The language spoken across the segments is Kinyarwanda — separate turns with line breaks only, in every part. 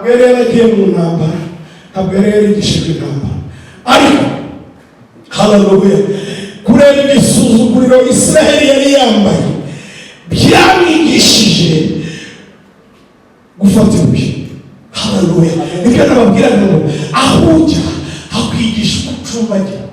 yari yaragiye mu ntambara, ntabwo yari yarigishijwe intambara, ariko haleluya, kureba igisuzuguriro Israheli yari yambaye byamwigishije gufata ibuye. Haleluya. Nibyo nababwira ngo aho ujya hakwigisha gucumbagira.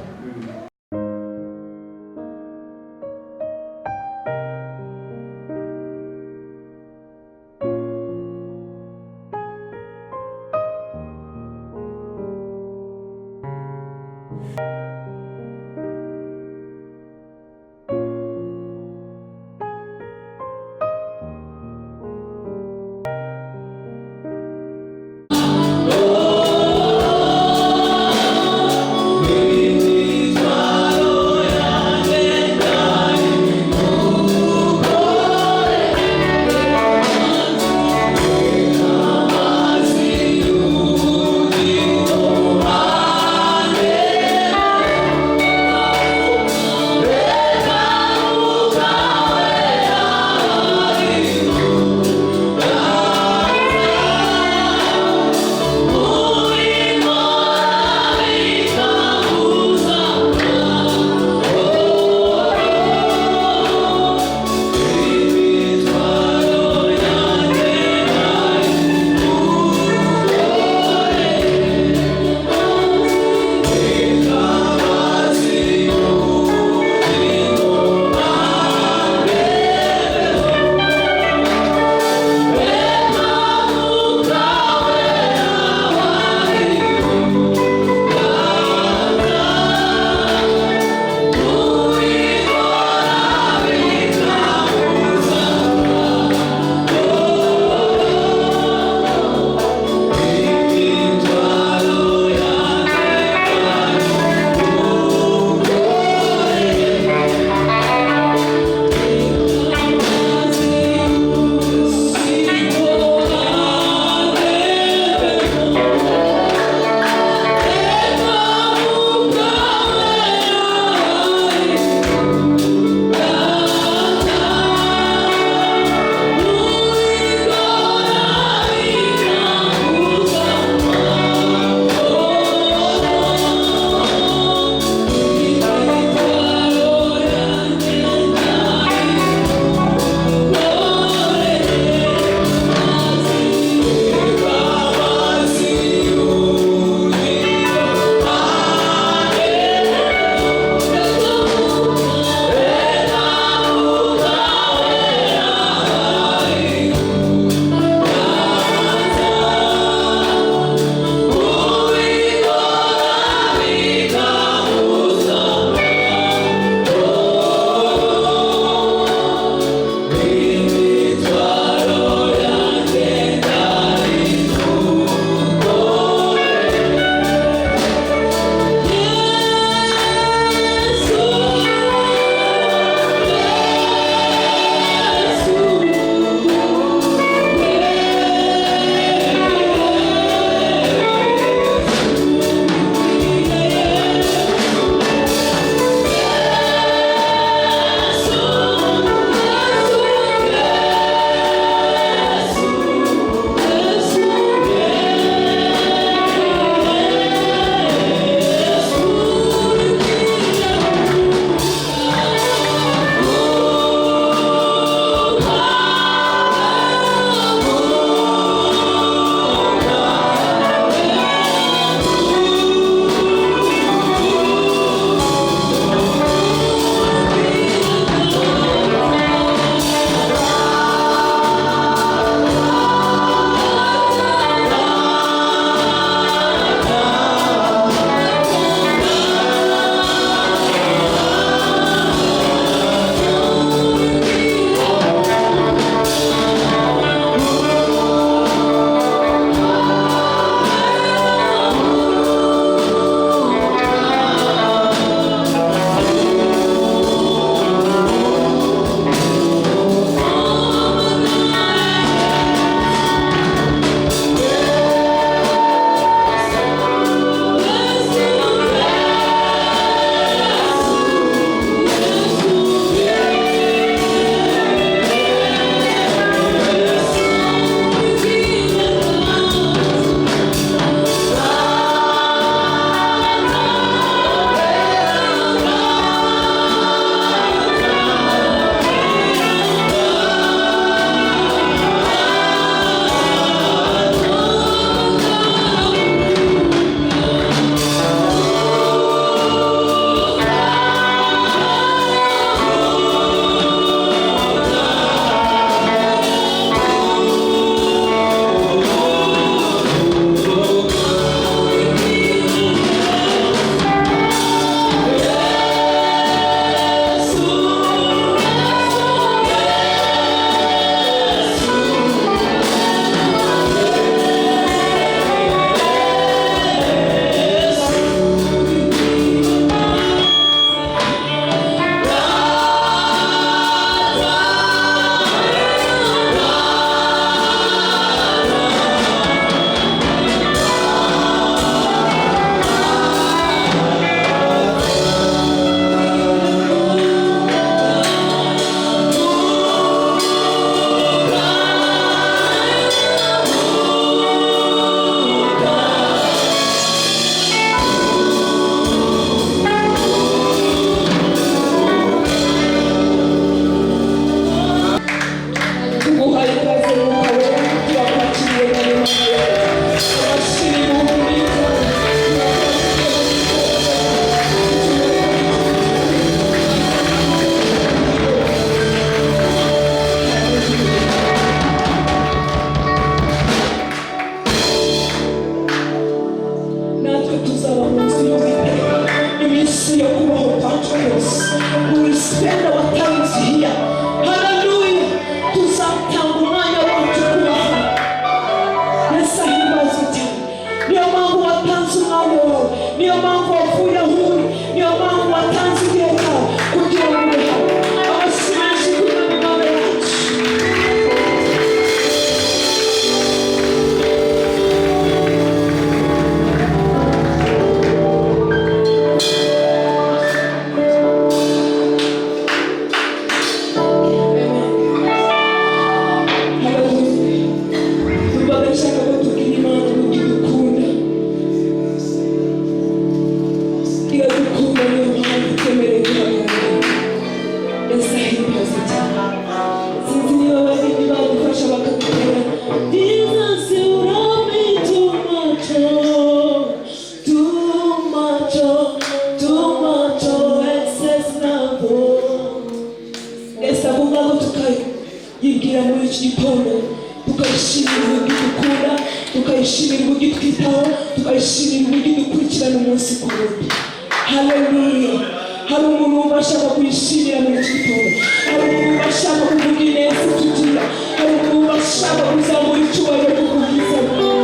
tugira muri iki gitondo, tukayishimira uburyo dukunda, tukayishimira uburyo twitaho, tukayishimira uburyo dukurikirana umunsi ku wundi. Haleluya. Hari umuntu wumva ashaka kuyishimira muri iki gitondo, hari umuntu wumva ashaka kuvuga ineza tugira, hari umuntu wumva ashaka kuzamura icyubahiro cy'ubwiza bwawe.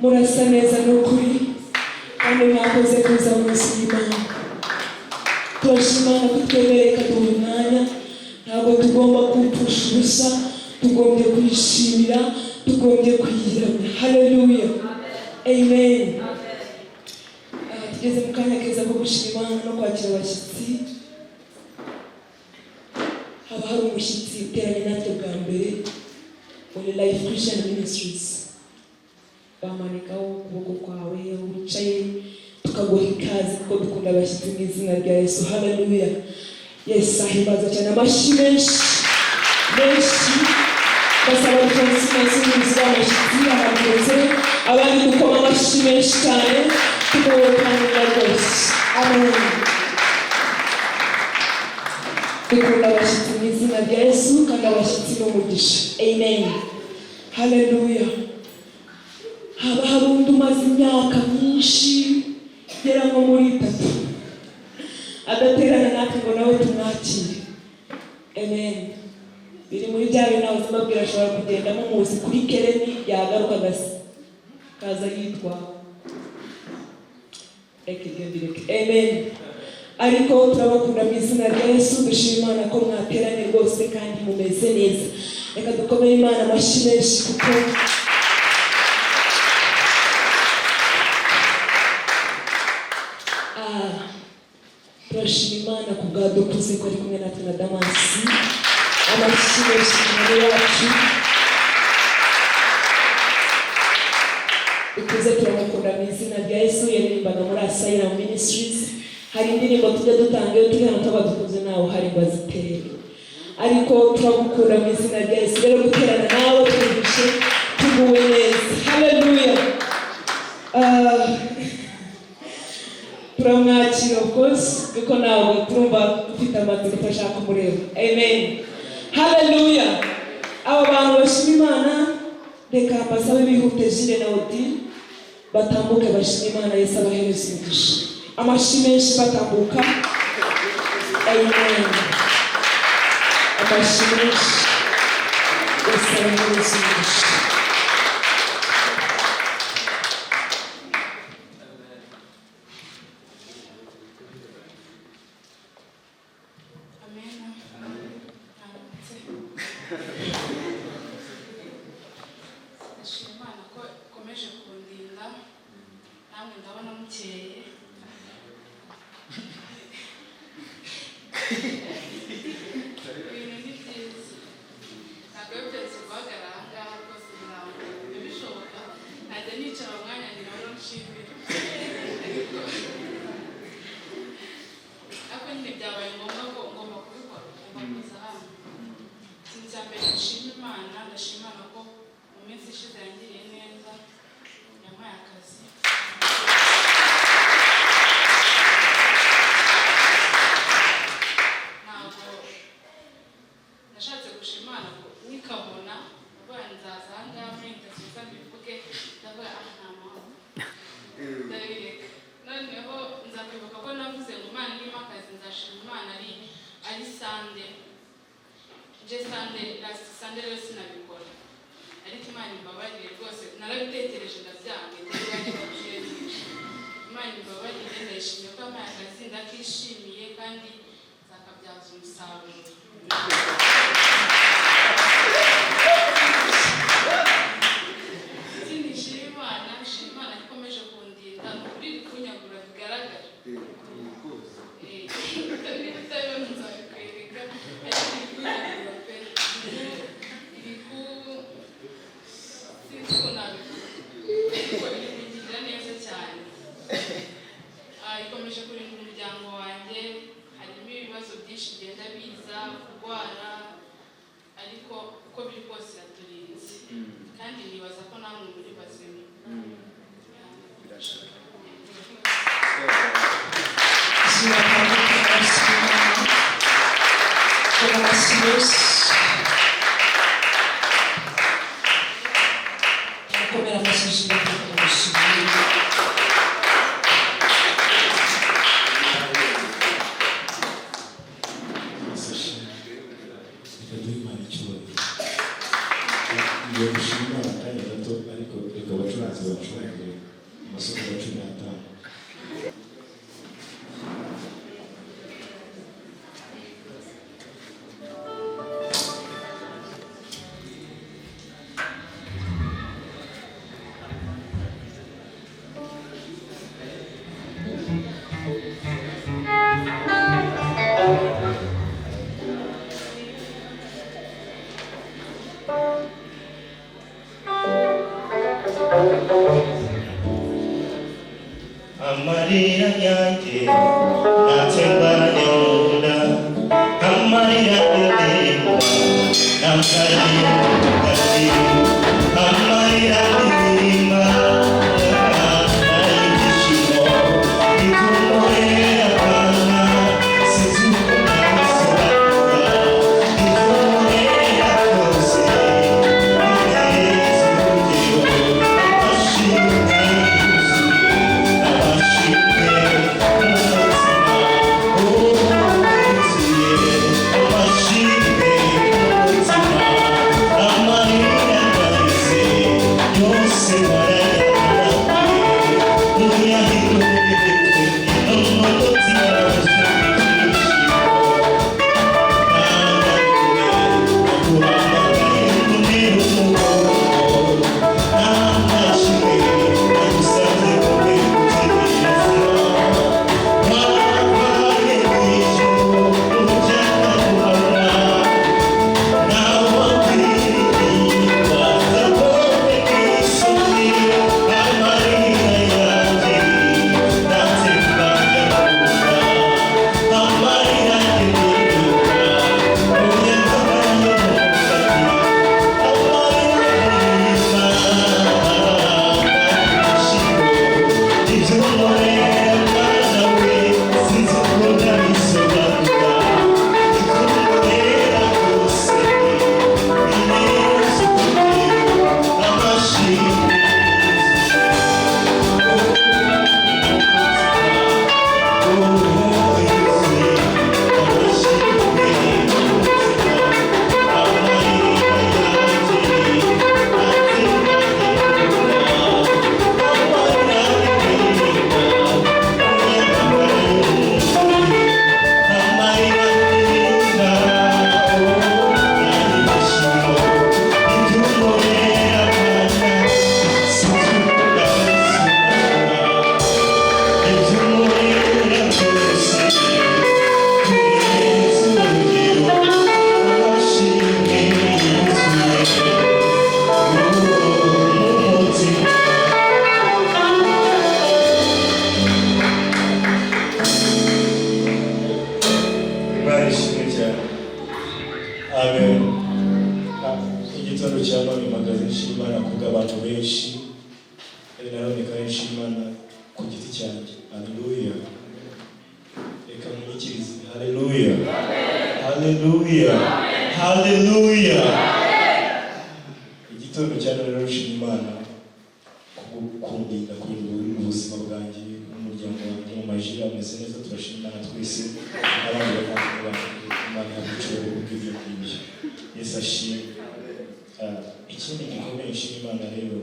Murasa neza n'ukuri kandi mwakoze kuza munsi y'Imana. Turashimana kutwemereye kaduha umwanya, ntabwo tugomba kupfusha ubusa, tugombye kwishimira, tugombye kwiyiramya. Haleluya, amen. Tugeze mu kanya keza ko gushima Imana no kwakira abashyitsi. Haba hari umushyitsi uteranye natwe bwa mbere muri Life Christian Ministries. Bamanikaho ukuboko kwawe wicaye, tukaguha ikaze kuko dukunda abashyitsi mu izina rya Yesu. Haleluya. Yesu ahimbaza cyane. Amashyi menshi menshi. Basaba Francis n'izina abashyitsi abageze, abandi dukoma amashyi menshi cyane tukabakanira rwose. Amen. Dukunda abashyitsi mu izina rya Yesu kandi abashyitsi n'umugisha. Amen. Haleluya. Haba hari undi umaze imyaka myinshi igera nko muri 3, adaterana natwe ngo nawe tumwakire. Amen. Biri muri bya bintu nawe zibabwira ashobora kugendamo muzi kuri kereni yagaruka kaza yitwa Amen. Ariko turabakunda mu izina rya Yesu, dushima Imana ko mwateranye rwose kandi mumeze neza. Reka dukomere Imana amashyi menshi kuko turashima Imana ku bwa Dukuze ko ari kumwe natwe na Damasi. Amashyi menshi muri wacu. Dukuze turamukunda mu izina rya Yesu, yaririmbaga muri Asylum Ministries. Hari indirimbo tujya dutanga iyo turi hano tuba Dukuze nawe hari ngo azitere. Ariko turagukunda mu izina rya Yesu, rero guterana nawe twumvishe tuguwe neza. Haleluya. Turamwakira of course kuko nawe turumva dufite amatsiko turashaka kumureba. Amen. Haleluya. Aba bantu bashima Imana, reka basabe bihute Jire na Odi batambuke bashima Imana, Yesu abahereza umugisha. Amashyi menshi batambuka. Amen. Amashyi menshi Yesu abahereza umugisha.
Amarira yanjye natembanye mu nda, amarira y'intimba nambaye mu kazi, amarira y'intimba nambaye ibyishimo bitumurera abana sinzi uko nabisobanura, bitumurera rwose bineza urugero amashimwe. Oh
nanone kandi nshima Imana ku giti cyanjye. Haleluya. Reka mwikirize. Haleluya. Haleluya. Haleluya. Igitondo cyane rero nshima Imana kundinda kurinda ubuzima bwanjye n'umuryango wanjye mu majira ameze neza. Turashima Imana twese abandi bakandida Imana yaducoro ubw'ibyo ngibyo. Yesu ashimwe. Ikindi gikomeye nshima Imana rero,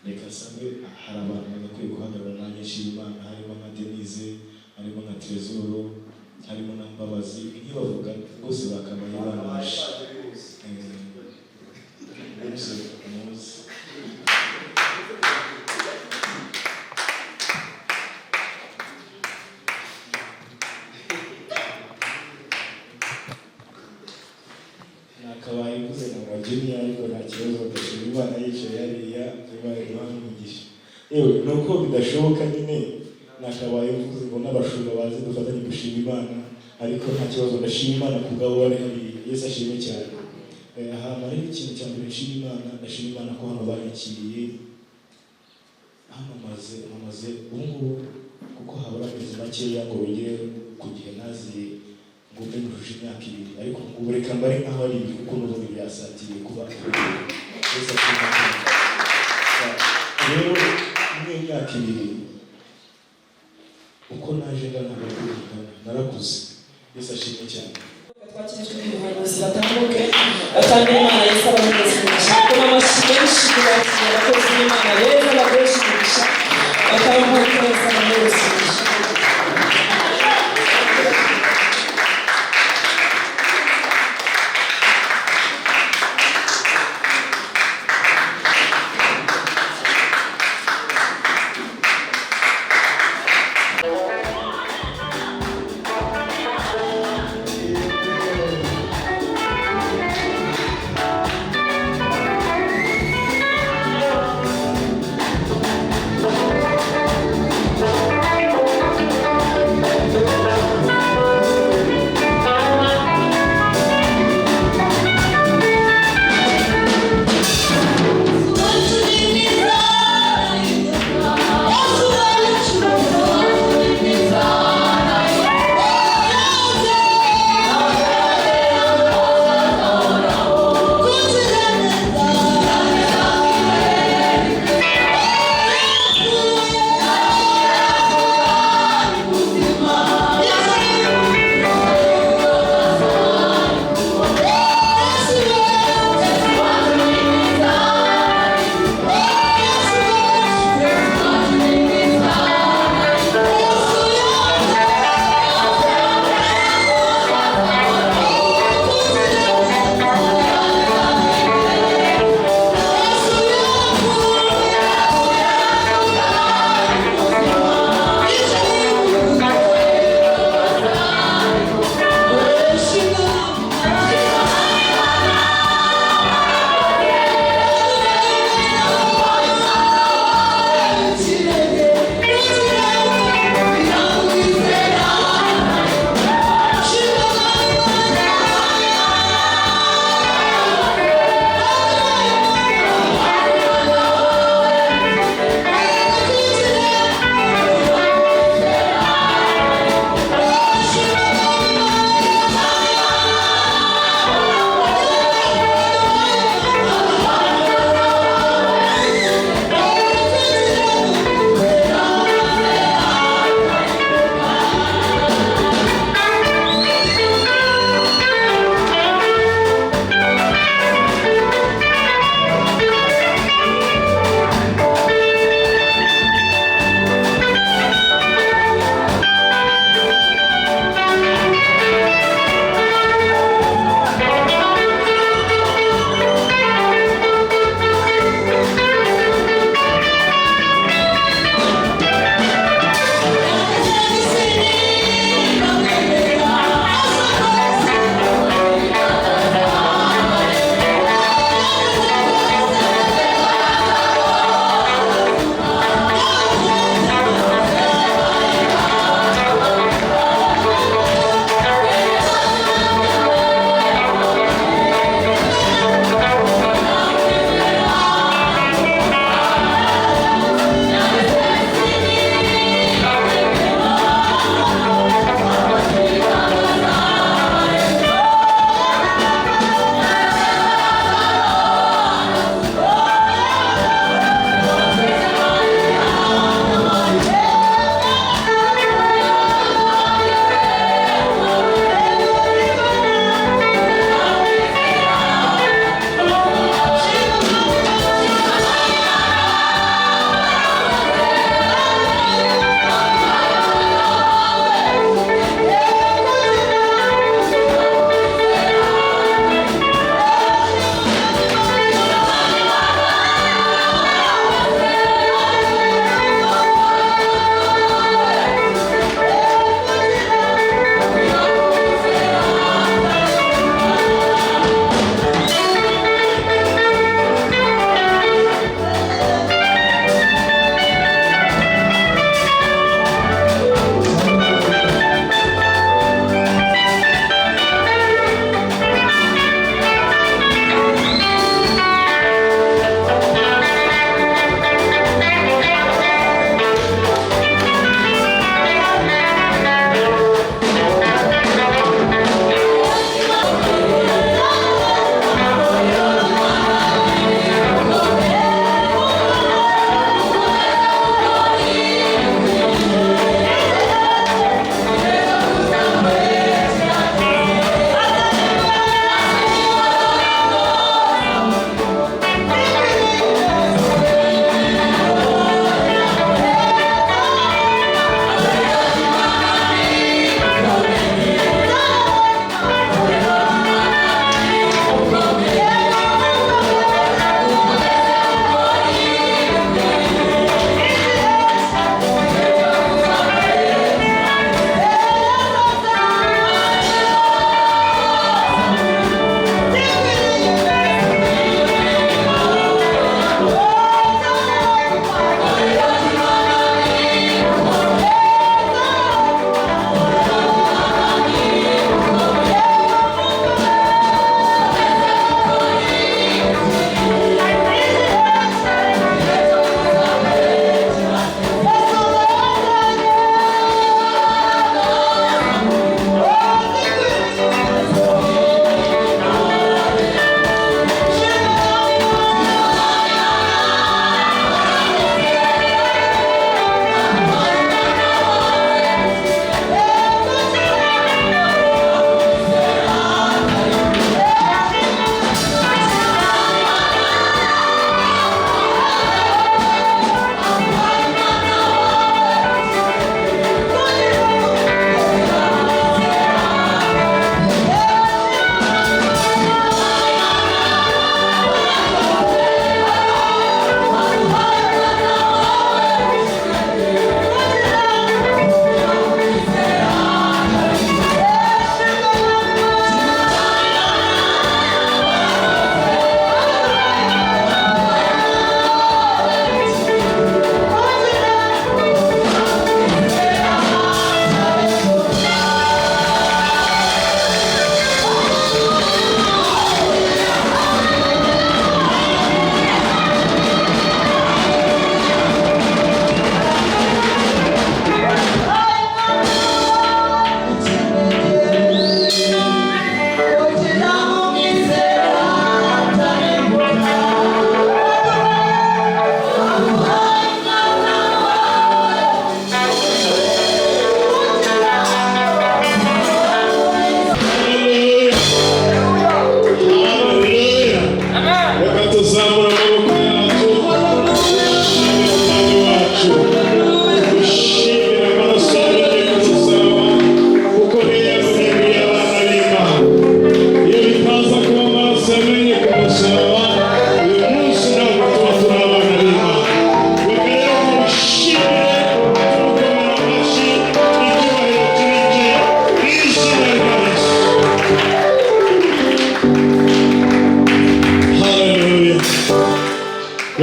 reka sabe hari abantu bagakwiye guhagarara nanjye nshima Imana, harimo nka Denise, harimo nka Trezoro, harimo na Mbabazi. Ntibavuga rwose bakabaye banaje nakabaye mvuze ngo bageni, ariko nta kibazo badashima Imana yicaye hariya. Imana imuha umugisha. Yewe nuko bidashoboka nyine nakabaye mvuze ngo n'abashumba baze dufatanye gushima Imana, ariko nta kibazo ndashima Imana ku bwabo bari hariya. Yesu ashimwe cyane. Hama rero ikintu cya mbere nshima Imana, ndashima Imana ko hano banyakiriye. Hano maze ubungubu kuko habura amezi makeya ngo bigere ku gihe naziye ngo mbe nujuje imyaka 2, ariko ubu reka mbare nkaho ari 2 kuko n'ubundi byasatiriye kuba. Yesu ashimwe cyane. Rero muri iyo myaka 2 uko naje ndanabagurikana narakuze. Yesu ashimwe cyane.
Twakijwe n'ubuhanuzi batambuke batangire Imana Yesu abamugisha kuko amashyi menshi kubakira abakozi b'Imana rero bagoresha umugisha batambuke neza mu Yesu.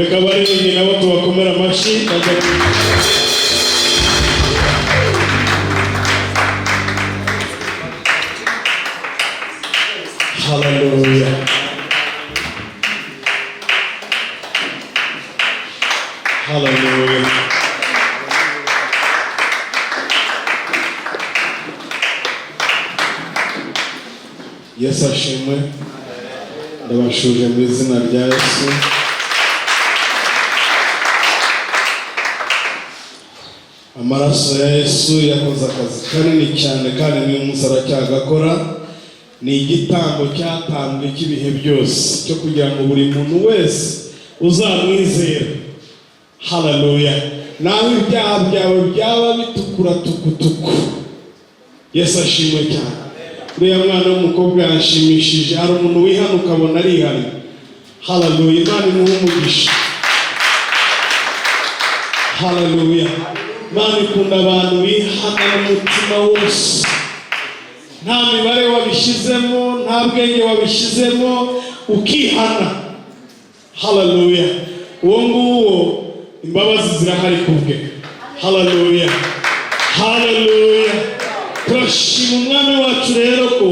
reka baririmbyi nabo tubakomera amashyi. Hallelujah. Hallelujah. Yesu ashimwe. Ndabashuje mu izina rya Yesu. Amaraso ya Yesu yakoze akazi kanini cyane kandi n'uyu munsi aracyagakora. Ni igitambo cyatambwe cy'ibihe byose cyo kugira ngo buri muntu wese uzamwizera. Hallelujah. Naho ibyaha byawe byaba bitukura tukutuku. Yesu ashimwe cyane. Uriya mwana w'umukobwa yanshimishije. Hari umuntu wihana ukabona arihana. Hallelujah. Imana imuhe umugisha. Hallelujah. Imana ikunda abantu bihana n'umutima wose. Nta mibare wabishyizemo, nta bwenge wabishyizemo, ukihana. Hallelujah. Uwo nguwo imbabazi zirahari kubwe. Hallelujah. Hallelujah. Turashima umwami wacu rero ko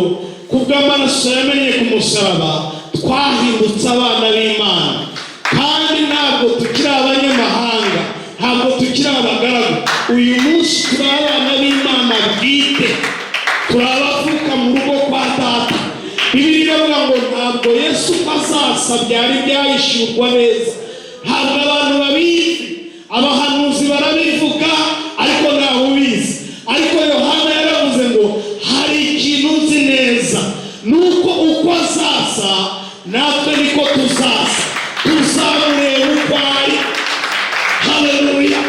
kubw'amaraso yamenye ku musaraba twahindutse abana b'Imana. Kandi ntabwo tukiri abanyamahanga, ntabwo tukiri abagaragu. Uyu munsi turi abana b'Imana bwite. Turabavuka mu rugo kwa Data. Bibiliya ivuga ngo ntabwo Yesu azasa byari byahishurwa neza. Ntabwo abantu babizi, abahanuzi barabivuga ariko ntawe ubizi. Ariko Yohana yaravuze ngo hari ikintu nzi neza, nuko uko azasa natwe niko tuzasa, tuzamureba uko ari. Hallelujah.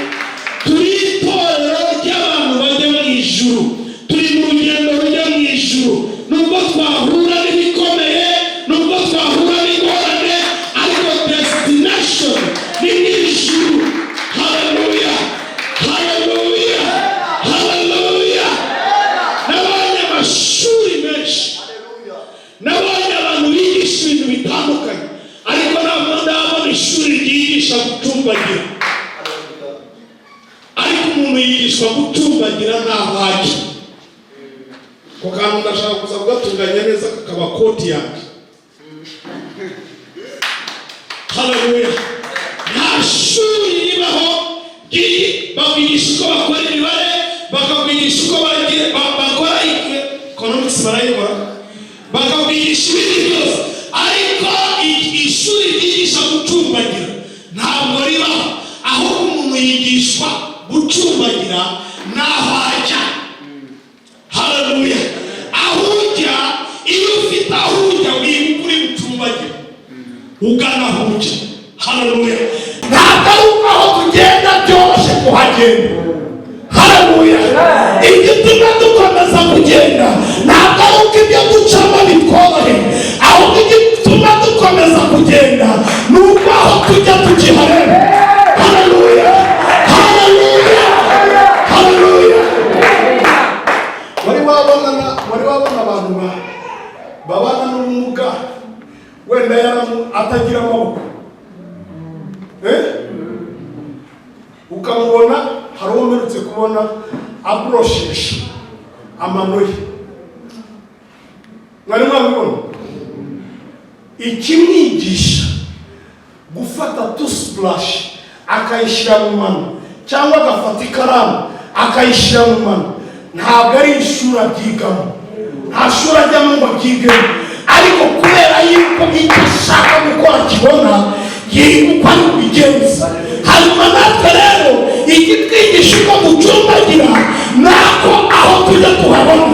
Turi itorero ry'abantu bajya mu ijuru, turi mu rugendo rujya mu ijuru. Nubwo twahura n'ibikomeye, nubwo twahura n'ingorane, ariko destination ni mu ijuru. Hallelujah. Hallelujah. Hallelujah. Nabonye amashuri menshi, nabonye abantu bigisha ibintu bitandukanye, ariko ntabwo ndabona ishuri ryigisha gucumbagira. Ariko umuntu yigishwa gucumbagira naho ajya. Ko kantu ndashaka kuza kugatunganya neza kakaba koti yanjye. Hallelujah. Nta shuri ribaho babigisha uko bakora imibare, bakabwigisha uko bakora economics barayikora, bakabwigisha ibindi byose, ariko ishuri ryigisha gucumbagira ntabwo ribaho. Aho umuntu yigishwa gucumbagira naho ajya. Hallelujah. Aho ujya, iyo ufite aho ujya wiga kuri gucumbagira ugana aho ujya. Hallelujah. Ntabwo ari uko aho tugenda byoroshye kuhagenda. Hallelujah. Igituma dukomeza kugenda ntabwo ari uko ibyo ducamo bitworohe, ahubwo igituma dukomeza kugenda ni uko aho tujya tukihareba. Hallelujah. Hallelujah. Hallelujah. Wari wabona abantu babana n'ubumuga wenda atagira amaboko, ukamubona hari uwo mperutse kubona abroshesha amano ye. Mwari mwabibona? Ikimwigisha gufata toothbrush akayishyira mu mano, cyangwa agafata ikaramu akayishyira mu mano. Ntabwo ari ishuri abyigamo, nta shuri ajyamo ngo abyigemo, ariko kubera yuko icyo ashaka gukora kibona yiga uko ari kubigenza. Hanyuma natwe rero igitwigisha uko gucumbagira nako aho tujya tuhabona.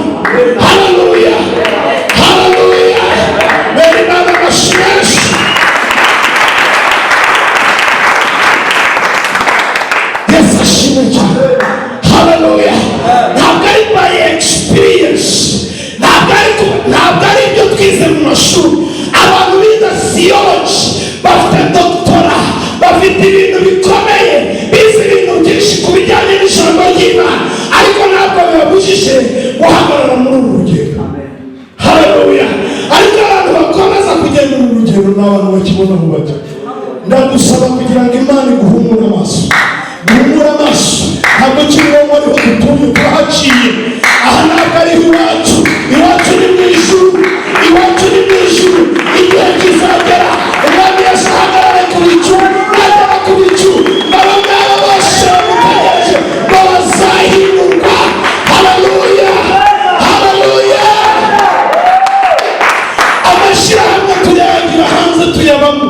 Hallelujah. Hallelujah. Beri naba bashimeshi. Yesu ashimwe cyane. Hallelujah. Ntabwo ari by experience, ntabwo ari ibyo twize mu mashuri. Abantu biga theology bafite doctora, bafite ibintu bikomeye, bize ibintu byinshi ku bijyanye n'ijambo ry'Imana, ariko ntabwo bibabujije guhagarara muri uru rugendo. Hallelujah. Ariko abantu bakomeza kugenda mu rugendo n'abantu bakibona mu bajya.
ndagusaba kugira ngo Imana iguhumure amaso, guhumura amaso. Ntabwo kimwe muri ho dutuye twahaciye, aha ntabwo ari iwacu, iwacu ni mu ijuru, iwacu ni mu ijuru. Igihe kizagera Umwami Yesu ahagarare ku bicu, agera ku bicu, aba ngaba bose bamutegereje ngo bazahindurwa. Haleluya, haleluya. Amashyirahamwe tuyagira hanze tuyabamo,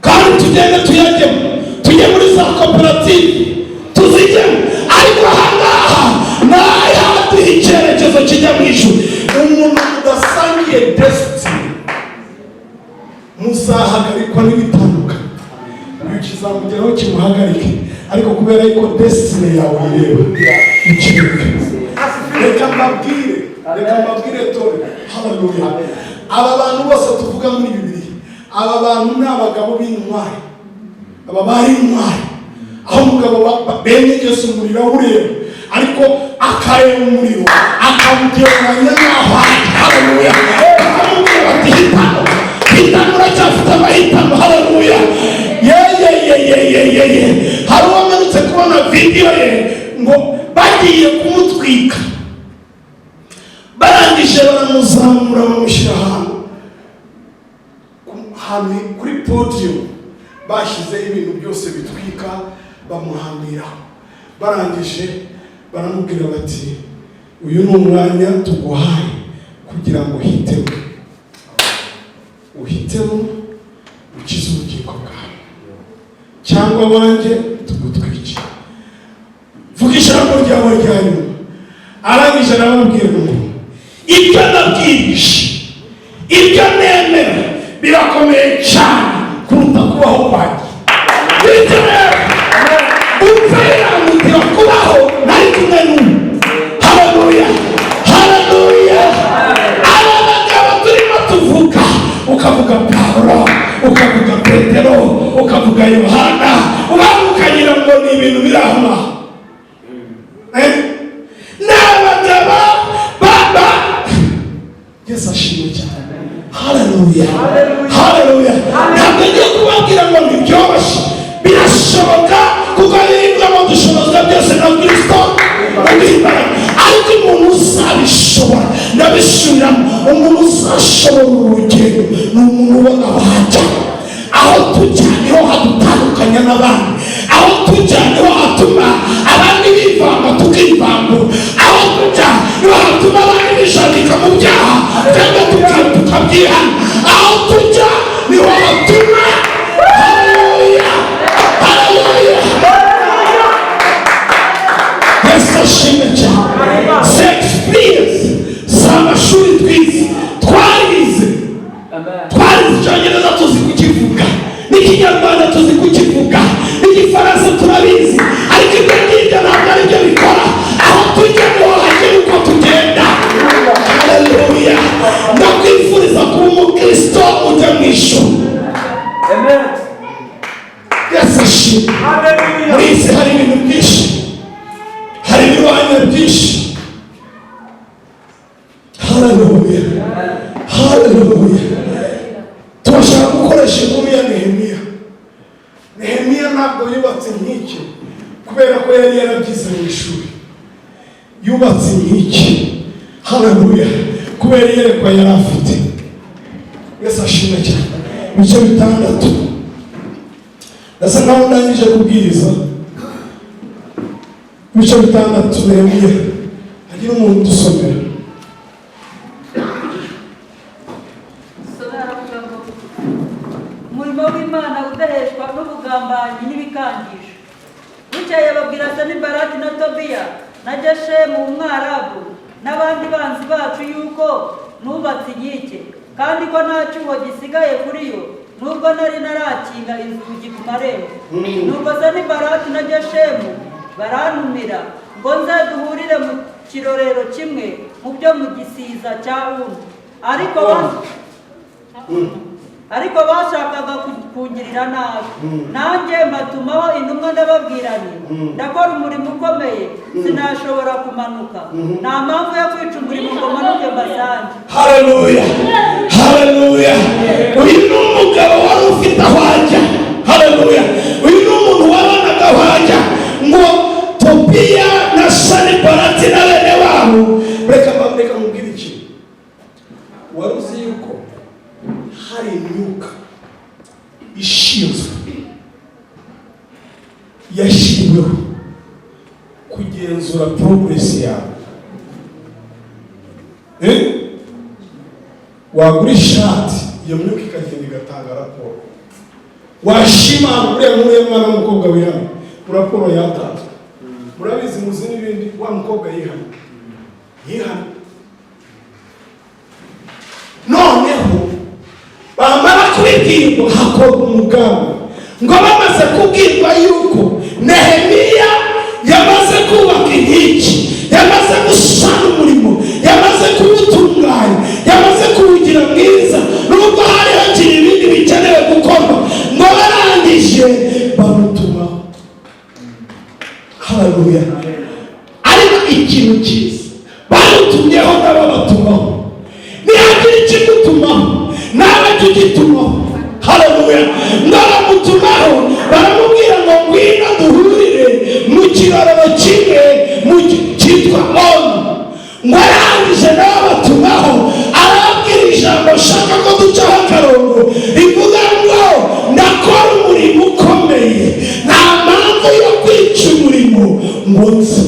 kandi tugende tuyajyemo, tujye muri za koperative tuzijyemo, ariko ahangaha nayaduha icyerekezo kijya mu ijuru. Umuntu udasangiye destiny muzahagarikwa n'ibitandukanye, kizamugeraho kimuhagarike, ariko kubera yuko destiny yawe ireba ikireka. Reka mbabwire tore. Haleluya. Aba bantu bose tuvuga muri Bibiliya, aba bantu ni abagabo b'intwari, aba bari intwari. Aho umugabo benegeze umuriro ureba, ariko akareba umuriro akawugereranya naho. Haleluya. Akamubwira bati hitamo, uracyafite amahitamo. Haleluya. Ye hari uwamanutse kubona video ye ngo bagiye kumutwika, barangije baramuzamura bamushyira ahantu kuri podium, bashyizeho ibintu byose bitwika bamuhambiraho. Barangije baramubwira bati uyu ni umwanya tuguhaye kugira ngo uhitemo ukize ubugingo bwawe, cyangwa wanjye tugutwikire. Vuga ijambo ryawe rya nyuma. Arangije arababwira ngo ibyo nabwirisha, ibyo nemera birakomeye cyane kuruta kubaho kwanjye. Bityo rero upfira mutira kubaho nari kumwe n'umwe. Haleluya, haleluya. Aba bagabo turimo tuvuga, ukavuga Pawulo, ukavuga Petero, ukavuga Yohana, ukagira ngo ni ibintu biri aho ngaho. N'abagabo baba Yesu ashimwe cyane. Haleluya, haleluya. Ntabwo ngiye kubabwira ngo ntibyoroshye, birashoboka kuko biribwa mu dushobozwa byose na Kristo baduhimbara. Ariko umuntu uzabishobora, ndabisubiramo, umuntu uzashobora urugendo ni umuntu ubona wajya. Aho tujya niho hadutandukanya n'abandi, aho tujya niho hatuma abandi bivanga tukivangura, aho tujya niho hatuma abandi bishadika mu byaha cyangwa tukabyihana, aho tujya niho hatuma. Haleluya, haleluya. Yesu ashimwe cyane. Experience z'amashuri twize, twarize Icyongereza tuzi kukivuga, n'Ikinyarwanda tuzi kukivuga, n'Igifaransa turabizi, ariko ibyo ngibyo ntabwo ari byo bikora. Aho tujya niho hagera uko tugenda. Haleluya. Ndakwifuriza kuba umukristo ujya mu ijuru. Amen. Yesu ashimwe. Muri isi hari ibintu byinshi, hari ibirwanya byinshi. Haleluya, haleluya. Turashaka gukoresha inkuru ya Nehemiya. Nehemiya ntabwo yubatse nk'iki kubera ko yari yarabyize mu ishuri, yubatse nk'iki. Haleluya, kubera iyerekwa yari afite. Yesu ashimwe cyane. Ibice 6 ndasa nkaho ndangije kubwiriza. Ibice 6 Nehemiya, hagira umuntu dusomera.
Umurimo w'Imana udareshwa n'ubugambanyi n'ibikangisho. Bukeye babwira Sanibalati na Tobiya na Geshemu umwarabu n'abandi banzi bacu yuko nubatse inkike, kandi ko nta cyuho gisigaye kuri yo, nubwo nari narakinga inzugi ku marembo. Nuko Sanibalati na Geshemu barantumira ngo nze duhurire mu kirorero kimwe mu byo mu gisiza cya Uni. Ariko bashakaga kungirira nabi. Nanjye mbatumaho intumwa ndababwira nti ndakora umurimo ukomeye, sinashobora kumanuka. Nta mpamvu yo kwica umurimo ngo manuke mbasange.
Haleluya. haleluya. Uyu ni umugabo wari ufite aho ajya, haleluya. Uyu ni umuntu wabanaga aho ajya ngo Tobiya na Sanibalati na bene wabo. Reka mubwire ikintu. Wari uzi yuko hari imyuka ishinzwe yashyiriweho kugenzura progress yawe. Wagura ishati iyo myuka ikagenda igatanga raporo. Washima uriya mwana w'umukobwa wihana, raporo yatanzwe. Murabizi muzi n'ibindi, wa mukobwa yihana. Noneho bamara kubibwirwa hakorwa umugambi ngo bamaze kubwirwa yuko Nehemiya yamaze kubaka inkiki, yamaze gusana umurimo, yamaze kuwutunganya, yamaze kuwugira mwiza, nubwo hari hakiri ibindi bikenewe gukorwa, ngo barangije bamutumaho. Haleluya. Ariko ikintu cyiza bamutumyeho n'ababatumaho, nihagira ikigutumaho nawe tugitumaho. Haleluya. N'abamutumaho baramubwira ngo ngwino duhurire mu kirorero kimwe cyitwa Onu. Ngo arangije n'ababatumaho arababwira ijambo shaka ko ducaho akarongo rivuga ngo ndakora umurimo ukomeye, nta mpamvu yo kwica umurimo ngo nze.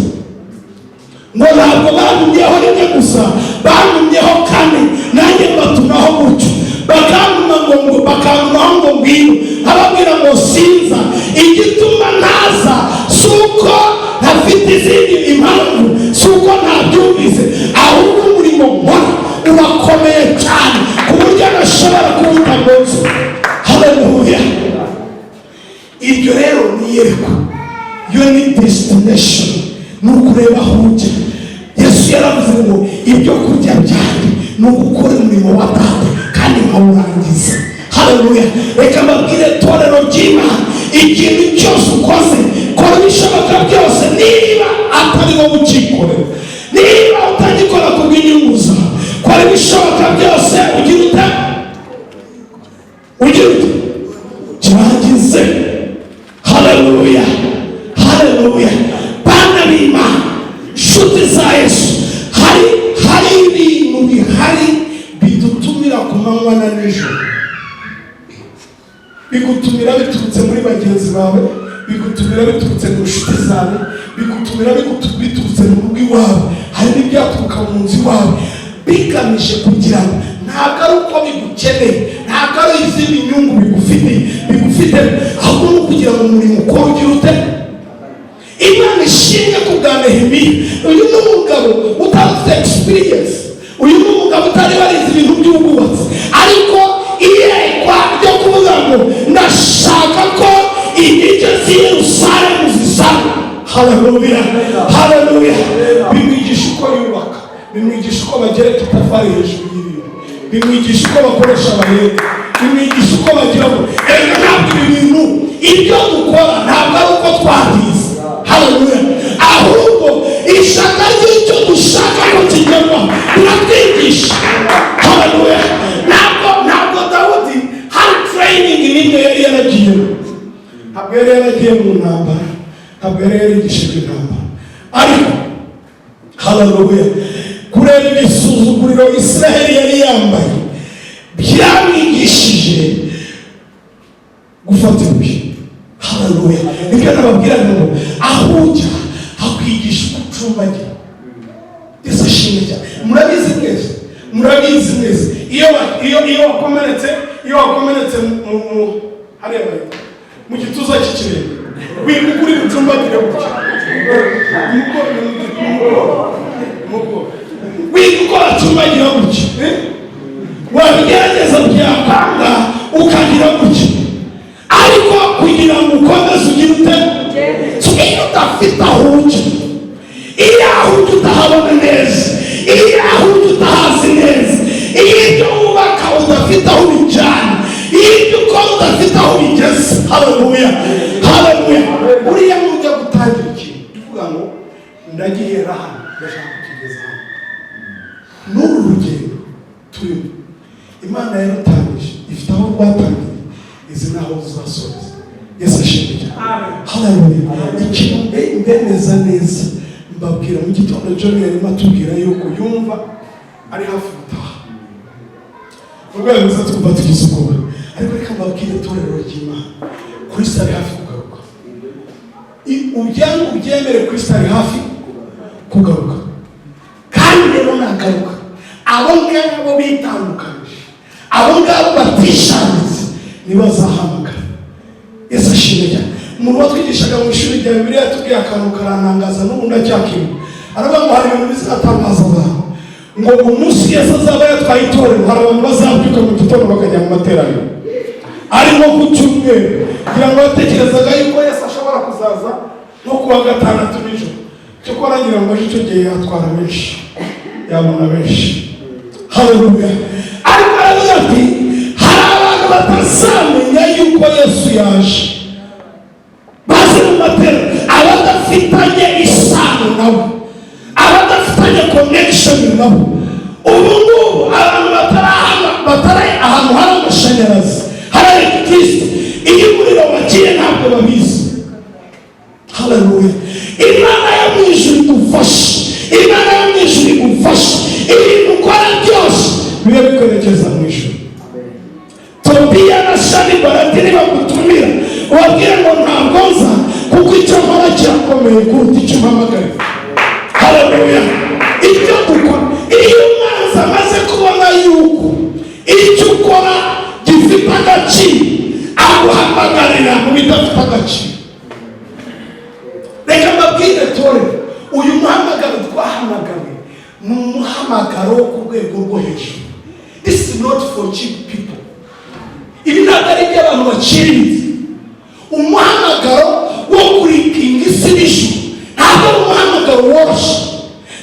Ngo ntabwo bantumyeho rimwe gusa, bantumyeho kane, nanjye mbatumaho gutyo. Bakantumaho ngo ngwino, ababwira ngo sinza. Igituma ntaza si uko ntafite izindi impamvu, si uko ntabyumvise, ahubwo umurimo nkora urakomeye cyane ku buryo nashobora kuwuta mu nzu. Haleluya. Iryo rero ni iyerekwa, yo ni destination, ni ukureba aho ujya. Yesu yaravuze ngo ibyo kurya byanjye ni ugukora umurimo wa Data kandi nkawurangiza. Haleluya. Reka mbabwire torero ry'Imana, ikintu cyose ukoze kora ibishoboka byose, niba atari wowe ukikorera, niba utagikora ku bw'inyungu zawe, kora ibishoboka byose ugira kirangize. Haleluya. Haleluya. Bana b'Imana, nshuti za Yesu, hari ibintu bihari bidutumira ku manywa na nijoro. Bigutumira biturutse muri bagenzi bawe, bigutumira biturutse mu nshuti zawe, bigutumira biturutse mu rugo iwawe, hari n'ibyaturuka mu nzu iwawe, bigamije kugira ngo ntabwo ari uko bigukeneye, ntabwo ari izindi nyungu bigufite, ahubwo ni ukugira ngo umurimo ukora ugira ute. Imana ishimye ku bwa Nehemiya. Uyu ni umugabo utafite experience, uyu ni umugabo utari warize ibintu by'ubwubatsi, ariko iyerekwa ryo kuvuga ngo ndashaka ko inkike z'i Yerusalemu zisana. Haleluya. Haleluya. Bimwigisha uko yubaka, bimwigisha uko bagereka itafari hejuru y'ibintu, bimwigisha uko bakoresha abayede, bimwigisha uko bagira ngo ntabwo ibi bintu ibyo dukora ntabwo ari uko twabizi. Haleluya. Ahubwo ishaka ry'icyo dushaka ko kigerwa turatwigisha. Haleluya. Ntabwo Dawudi hari training n'imwe yari yaragiyemo, ntabwo yari yaragiye mu ntambara, ntabwo yari yarigishijwe intambara, ariko haleluya, kureba igisuzuguriro Israheli yari yambaye byamwigishije gufata ibuye. Haleluya. Nibyo nababwira ngo aho ujya hakwigisha gucumbagira. Yesu ashimwe cyane. Murabizi mwese iyo wakomeretse mu gituza cy'ikirenge, wiga kuri gucumbagira gutya, wiga uko wacumbagira gutya, wabigerageza byakanga ukagira gutya, ariko kugira ngo ukomeze ugire ute. Iyo udafite aho ujya, iyo aho ujya utahabona neza, iyo aho ujya utahazi neza, iyo ibyo wubaka udafite aho ubijyana, iyo ibyo ukora udafite aho bigeze. Haleluya. Haleluya. Buriya mujya gutangira ikintu tuvuga ngo ndagihera hano, ndashaka kugeza hano. N'uru rugendo turimo, Imana yarutangije ifite aho rwatangiye, izi naho uzasoza. Yesu ashimwe cyane. Haleluya. Ikintu ndemeza neza mbabwira mu gitondo John yarimo atubwira yuko yumva ari hafi gutaha. Ubwo yavuze twumva tugize ubwoba, ariko reka mbabwire itorero ry'Imana, Kristo ari hafi kugaruka. Ubyemere Kristo ari hafi kugaruka, kandi rero nagaruka abo ngabo bitandukanyije, abo ngabo batishanitse nibo azahamagara. Yesu ashimwe cyane. Umuntu watwigishaga mu ishuri rya Bibiliya yatubwiye akantu karantangaza n'ubu ndacyakibuka. Aravuga ngo hari ibintu bizatangaza abantu, ngo umunsi Yesu azaba yatwaye itorero hari abantu bazabyuka mu gitondo bakajya mu materaniro arimo ku cyumweru, kugira ngo batekerezaga yuko Yesu ashobora kuzaza no kuwa gatandatu nijoro. Cyo kurangira ngo icyo gihe yatwara benshi, yabona benshi. Haleluya. Ariko aravuga ati hari abantu batazamenya yuko Yesu yaje, bazi mu materaniro, abadafitanye isano nabo, abadafitanye connection nabo. Ubu ngubu abantu batari ahantu hari amashanyarazi, hari electricity, iyo umuriro wagiye ntabwo babizi. Haleluya. Imana yo mu ijuru idufashe, Imana yo mu ijuru igufashe, ibintu ukora byose bibe bikwerekeza mu ijuru. Tobiya na Shani baratiri bagutumira ubabwire ngo ntabwo nza kuko icyo nkora kirakomeye kuruta icyo mpamagara. Haleluya. Icyo dukora, iyo umwanzi amaze kubona yuko icyo ukora gifite agaciro, aguhamagarira mu bidafite agaciro. Reka mbabwire torero, uyu muhamagaro twahamagawe ni umuhamagaro wo ku rwego rwo hejuru. This is not for cheap people. Ibi ntabwo ari iby'abantu baciriritse. Umuhamagaro wo kurikinga isi n'ijuru ntabwo ari umuhamagaro woroshye,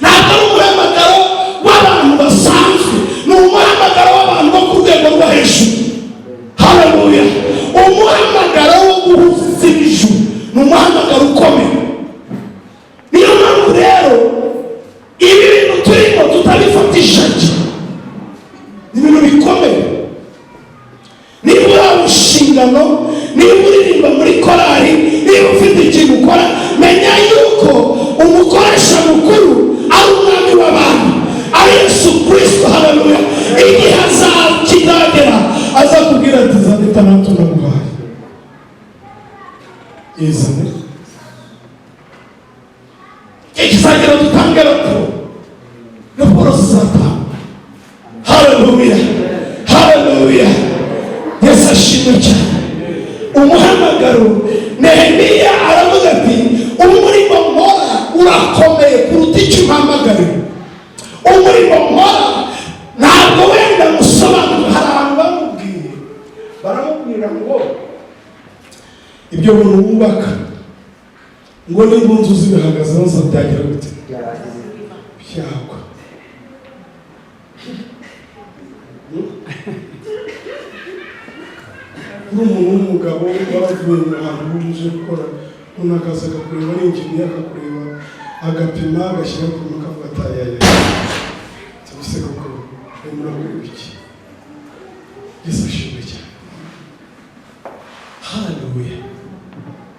ntabwo ari umuhamagaro w'abantu basanzwe, ni umuhamagaro w'abantu bo ku rwego rwo hejuru. Haleluya. Umuhamagaro wo guhuza isi n'ijuru ni umuhamagaro ukomeye. Niyo mpamvu rero ibi bintu turimo tutabifatisha ni ibintu bikomeye. Niba uri inshingano, niba uririmba muri korari, niba ufite ikintu ukora, menya yuko umukoresha mukuru ari umwami w'abantu, ari Yesu Kristo. Haleluya. Igihe azakizagera azakubwira ati zandita natwe naguhaye. Yesu ne ikizagera dutange raporo zizatanga. Haleluya. Haleluya. Yesu ashimwe cyane. Umuhamagaro, Nehemiya aravuga ati umurimo nkora urakomeye kuruta icyo umpamagarira. Umurimo nkora ntabwo wenda musobanura. Hari abantu baramubwira ngo ibyo bintu wubaka ngo n'ingunzu zibihagazeho zabyagira gute? Byagwa. Umuntu w'umugabo waravuye mu hantu uje gukora, umuntu akaza akakureba, ari injiniya akakureba, agapima, agashyira ku mukavuga atayaya cyangwa se kuko murabwira iki. Yesu ashimwe cyane. Haleluya.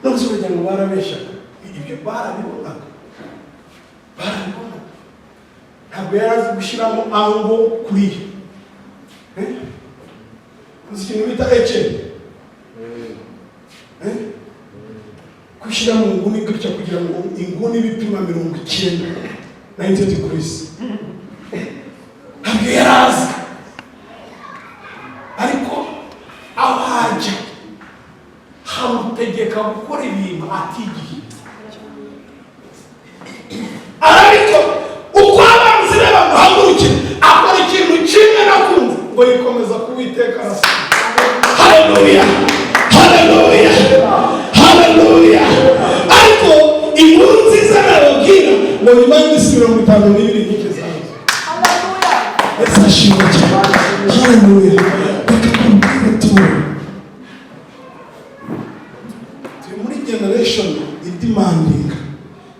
None se urajya ngo barabeshyaga, ibyo barabibonaga, ntabwo yari azi gushyiramo ango kuriya. Uzi ikintu bita eceri, gushyira mu nguni gutya kugira ngo inguni bipima 90 90 degrees. Ntabwo yari azi, ariko aho hajya hamutegeka gukora ibintu atigiye. Ariko uko abanzi be bamuhagurukira akora ikintu kimwe nakunze ngo yikomeza kuwiteka arasa. Haleluya. Haleluya. Haleluya. Ariko inkuru nziza nababwira ngo nyuma y'iminsi 52 nike zaje. Haleluya. Yesu ashimwe cyane. Haleluya. Turi muri generation idemanding,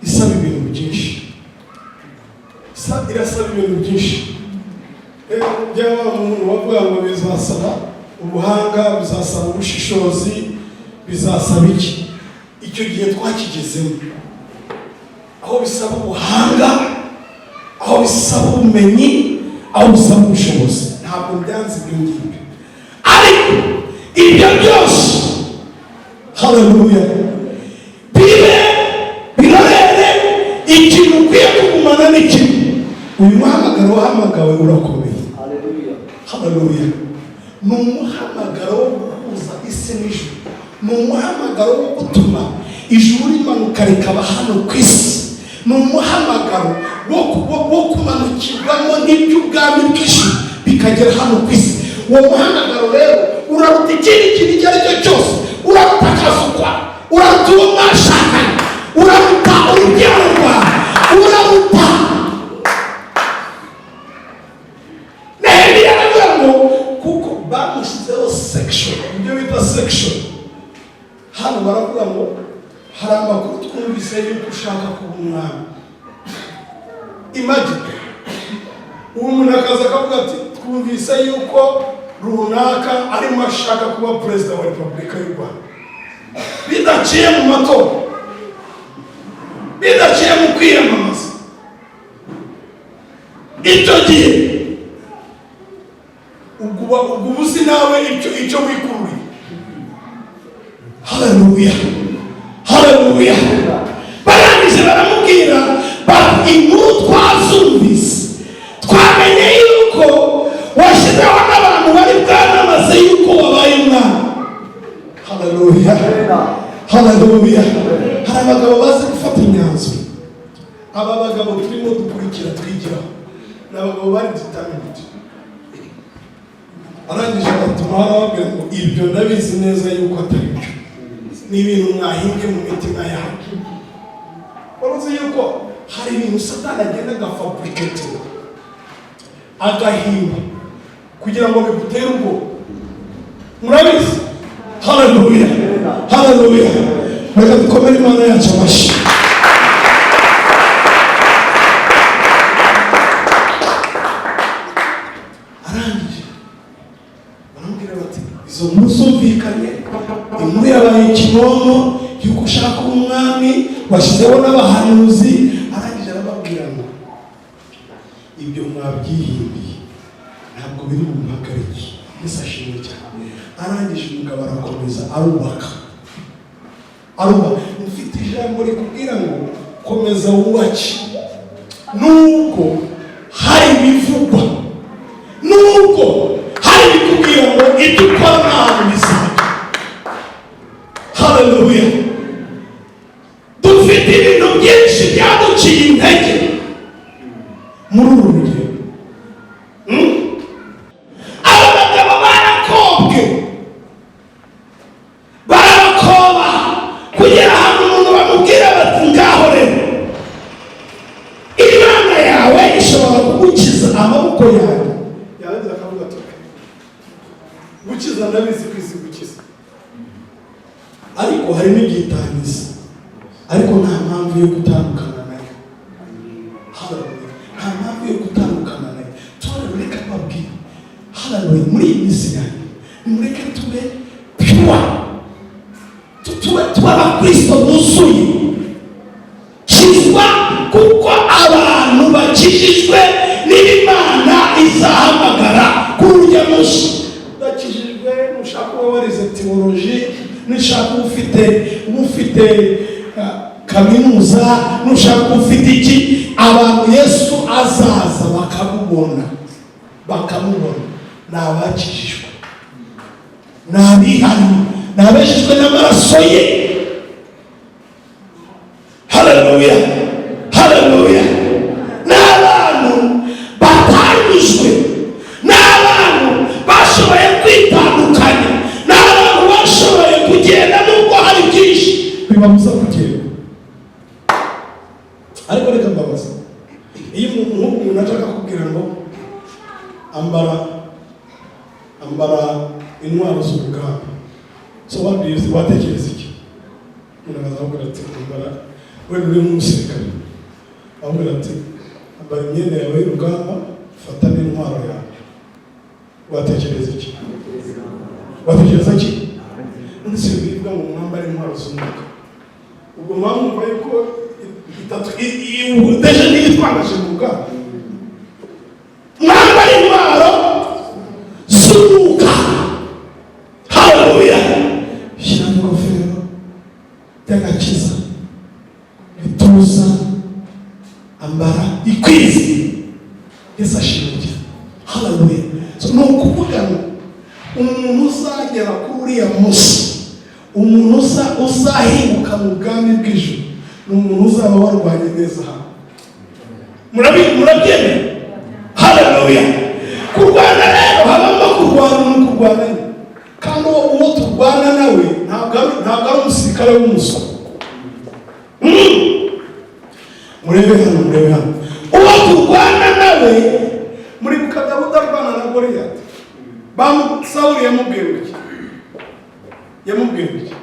isaba ibintu byinshi, irasaba ibintu byinshi. byaba umuntu wavuga ngo bizasaba ubuhanga, bizasaba ubushishozi, bizasaba iki? Icyo gihe twakigezemo, aho bisaba ubuhanga, aho bisaba ubumenyi, aho bisaba ubushobozi. Ntabwo byanze ibyo ngibyo, ariko ibyo byose, haleluya, bibe birorere. Ikintu ukwiye kugumana ni kimwe: uyu muhamagaro wahamagawe urakomeye. Haleluya. Ni umuhamagaro wo guhuza isi n'ijuru, ni umuhamagaro wo gutuma ijuru rimanuka rikaba hano ku isi, ni umuhamagaro wo kumanukirwamo n'iby'ubwami bw'ijuru bikagera hano ku isi. Uwo muhamagaro rero uraruta ikindi kintu icyo ari cyo cyose, uraruta akazukwa, uraruta uwo mwashakanye, uraruta urubyaro rwawe, uraruta. Nehemiya aravuga ngo kuko bamushyizeho section, ibyo bita section. Hano baravuga ngo hari amakuru twumvise yuko ushaka kuba umwami. Imagine uwo muntu akaza akavuga ati twumvise yuko runaka arimo ashaka kuba perezida wa repubulika y'u Rwanda, bidaciye mu matora, bidaciye mu kwiyamamaza. Icyo gihe ubwo uzi nawe icyo wikururiye. Haleluya, haleluya. Barangije baramubwira bati inkuru twazumvise, twamenye yuko washyizeho n'abantu bari bwanamaze yuko wabaye umwami. Haleluya, haleluya. Hari abagabo bazi gufata imyanzuro. Aba bagabo turimo dukurikira twigiraho ni abagabo bari determined. Arangije batuma barababwira ngo ibyo ndabizi neza yuko atari byo, ni ibintu mwahinge mu mitima yanyu. Waruzi yuko hari ibintu Satani agenda agafabricate, agahimba kugira ngo bigutere ubwoba. Murabizi? Haleluya, haleluya. Reka dukomere Imana yacu amashyi. Arangije baramubwira bati izo nkuru zumvikanye, inkuru yabaye kimomo yuko ushaka umwami, washyizeho n'abahanuzi. Arangije arababwira ngo ibyo mwabyihimbiye ntabwo biri mu mpagarike. Yesu ashimwe cyane. Arangije umugabo arakomeza arubaka. Mufite ijambo rikubwira ngo komeza wubake, nubwo hari ibivugwa, nubwo hari ibikubwira ngo ibyo ukora ntabwo bizajya. Haleluya. Dufite ibintu byinshi byaduciye intege muri uru rugendo. Aba bagabo barakobwe, barakoba kugera ahantu umuntu bamubwira bati ngaho rero Imana yawe ishobora kugukiza amaboko yawe. Yarangiza akavuga ati gukiza ndabizi ko izi gukiza, ariko hari n'igihe itangiza, ariko nta mpamvu yo gutandukana nayo. Haleluya, nta mpamvu yo gutandukana nayo. Turareka babwira haleluya, muri iyi minsi yanyu nimureke tube pure, tuba abakristo buzuye. Kizwa kuko abantu bakijijwe n'Imana izahamagara kuri urya munsi. Bakijijwe mushaka kuba warize teoloji, nushaka ufite kaminuza, nushaka ufite iki, abantu Yesu azaza bakamubona ni abakijijwe, ni abihannye, ni abejejwe n'amaraso ye. Haleluya, haleluya. Ni abantu batanyuzwe, ni abantu bashoboye kwitandukanya, ni abantu bashoboye kugenda nubwo hari byinshi bibabuza kugenda. Ariko reka mbabaza, iyo umuntu ashaka kubwira ngo ambara intwaro z'urugamba, so watekereza iki? Umuntu akazavuga ati ambara, wenda uri nk'umusirikare, avuga ati ambara imyenda yawe y'urugamba, fata n'intwaro yawe. watekereza iki? Watekereza iki? None se bivuga ngo mwambare intwaro z'umwuka, ubwo mwumva yuko deje n'itwangaje mu bwabo. Mwambare intwaro z'umwuka. Haleluya. Shyira ingofero y'agakiza, ituza, ambara ikwizi. Yesu ashimwe. Haleluya. So no kuvuga ngo umuntu uzagera kuri uriya munsi, umuntu uzahinduka mu bwami bw'ijuru, ni umuntu uzaba warwanye neza hano. Murabyemera? Haleluya. Kurwana rero habamo kurwana no kurwananya, kandi uwo turwana nawe ntabwo ari umusirikare w'umuswa. Murebe hano uwo turwana nawe muri kugaba utarwana na Goliyati. Sawuli yamubwiye iki? Yamubwiye iki?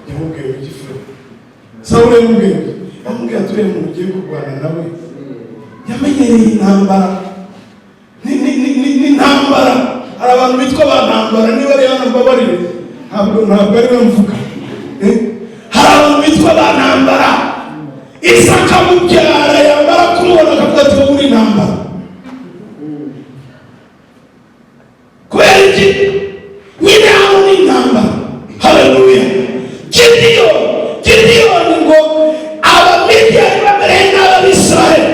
Yamubwiye iki? Sawuli yamubwiye iki? Yamubwiye ati uriya muntu ugiye kurwana nawe yamenyereye intambara. N'intambara, hari abantu bitwa abantambara, niba ari hano mbabarire, ntabwo ari we mvuga. Hari abantu bitwa abantambara, Isaka mubyara yamara kumubona akavuga ati wowe uri intambara. Kubera iki? Nyine hano ni intambara. Haleluya. Gideyoni ngo Abamidiyani bamereye nabi Abisiraheli,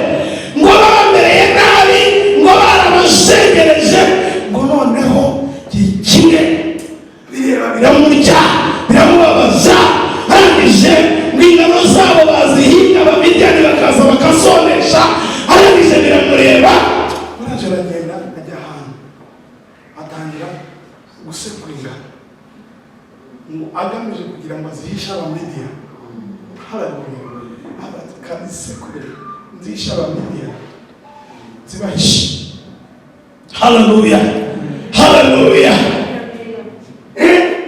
ngo bamereye nabi, ngo barabazengereje, ngo noneho kimwe biramurya, biramubabaza, arangije ingano zabo bazihinga, Abamidiyani bakaza bakazonesha, arangije biramureba, arangije aragenda ajya ahantu atangira gusekura ingano agamije kugira ngo azihishe Abamidiyani. Haleluya. Abakazisekure nzisha Abamidiyani zibahishe. Haleluya. Haleluya.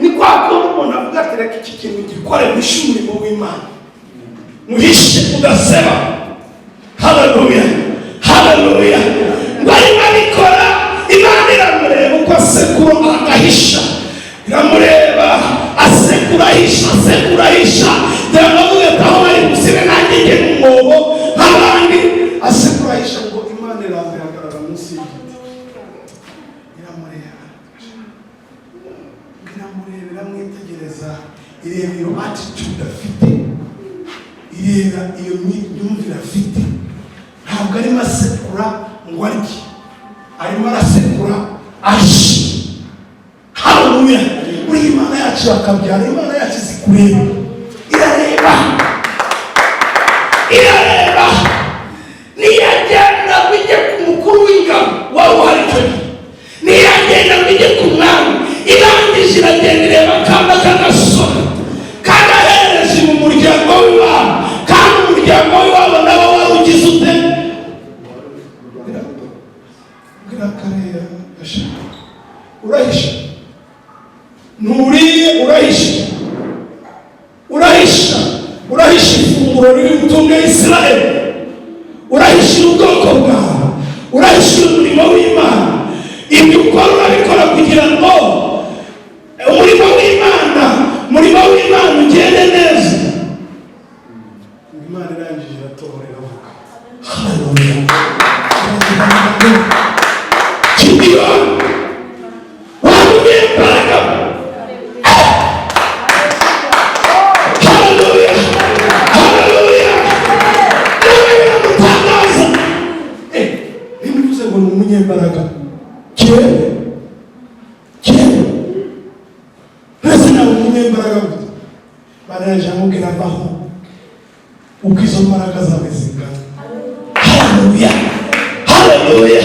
Ni kwa kundi umuntu avuga ati reka iki kintu gikore muhishe umurimo w'Imana, muhishe udaseba. Haleluya. Haleluya. Barimo abikora, Imana iramureba uko asekura agahisha, iramureba asekurahisha ndavuga aho bari gusibe nanjye nge n'umwobo nk'abandi, asekurahisha ngo Imana irahagarara munsi y'igiti, iramureba iramwitegereza, ireba iyo attitude afite, ireba iyo myumvire afite. Ntabwo arimo asekura ngo arye, arimo arasekura ahishe. Haleluya. Uri Imana yacu akabyara, Imana yacu zikureba, irareba. Niyagenda bijye ku mukuru w'ingabo wari uhari icyo gihe, niyagenda bijye ku mwami, irangije iragenda ireba akana k'agasore kagahereje mu muryango w'iwabo, kandi umuryango w'iwabo nabo wari ugize ute? Birakareba gashaka urahisha, nturiye urahisha ifunguro riri butunge Isiraheli, urahishira ubwoko bwawe, urahishira umurimo w'Imana. Ibyo ukora urabikora kugira ngo umurimo w'Imana ugende neza. Imana irangije iratohorera avuga. Haleluya. Gideyoni wamuye imbaraga. Imbaraga rese nawe umunyembaraga gute? Baraje amubwira aho uko izo mbaraga zawe zingana. Haleluya. Haleluya.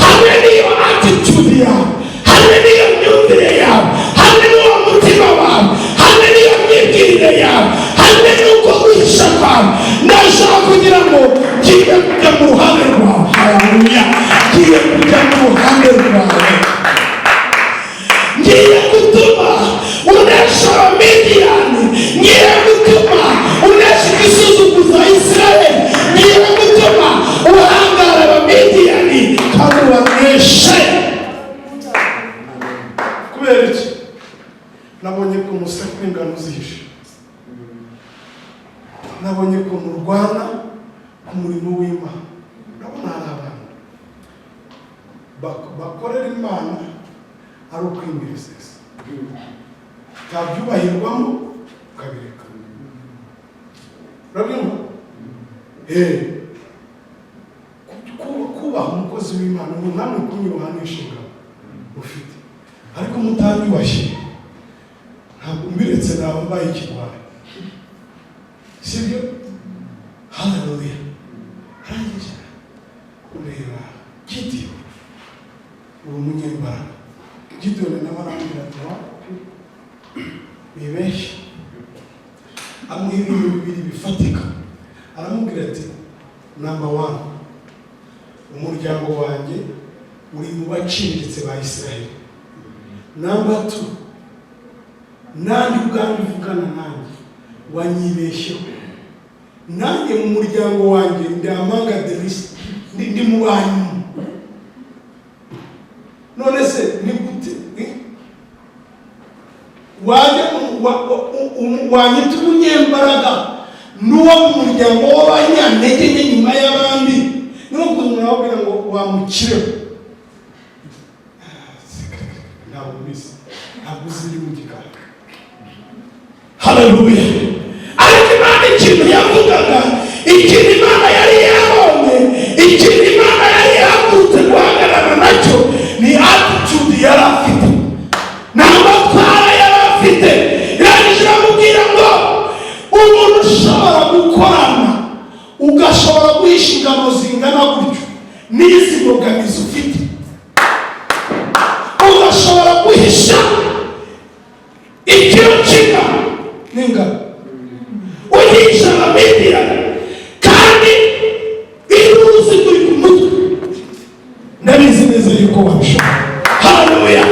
Hamwe n'iyo attitude yawe, hamwe n'iyo myumvire yawe, hamwe n'uwo mutima wawe, hamwe n'iyo myibwirire yawe, hamwe n'uko wihisha kwawe, ndashaka kugira ngo ngiye kujya mu ruhande rwawe. Haleluya. Ngiye kujya mu ruhande rwawe, ngiye gutuma unesha Abamidiyani, ngiye gutuma unesha igisuzuguza Isiraheli. n'ingano zihishe. Nabonye ukuntu urwana ku murimo w'Imana. Ndabona hari abantu bakorera Imana ari ukwimiriza, ntabyubahirwamo ukabireka. Urabyumva? Kubaha umukozi w'Imana ngo namwe kunyubahanisha ingabo ufite, ariko mutanyubashye ntabwo mbiretse naba mbaye ikigwari, sibyo? Haleluya. Arangije ureba Gideon, uri umunyembaraga. Gideon nawe arambwira ati wibeshye, amuha ibintu bibiri bifatika. Aramubwira ati namba 1, umuryango wanjye uri mu baciriritse ba Isiraheli. Namba 2, nanjye ubwanjye uvugana nanjye wanyibeshyeho. Nanjye mu muryango wanjye ndi amanga delisi, ndi mu banyu. None se ni gute wanyita umunyembaraga n'uwo mu muryango w'abanyantege nke nyuma y'abandi? N'ubwo umuntu ababwira ngo wamukireho, ntabwo ubizi, ntabwo uzi iri mu gikari. Haleluya. Ariko Imana ikintu yavugaga, ikintu Imana yari yabonye, ikintu Imana yari yahagurutse guhagarara nacyo ni attitude yari afite, n'amatwara yari afite. Irangije iramubwira ngo umuntu ushobora gukorana ugashobora guhisha ingano zingana gutyo n'izi mbogamizi ufite, ugashobora guhisha ikiro cy'ingano n'ingano, uhisha Abamidiyani kandi iyo uzi kuri ku mutwe, ndabizi neza yuko wabishobora. Haleluya.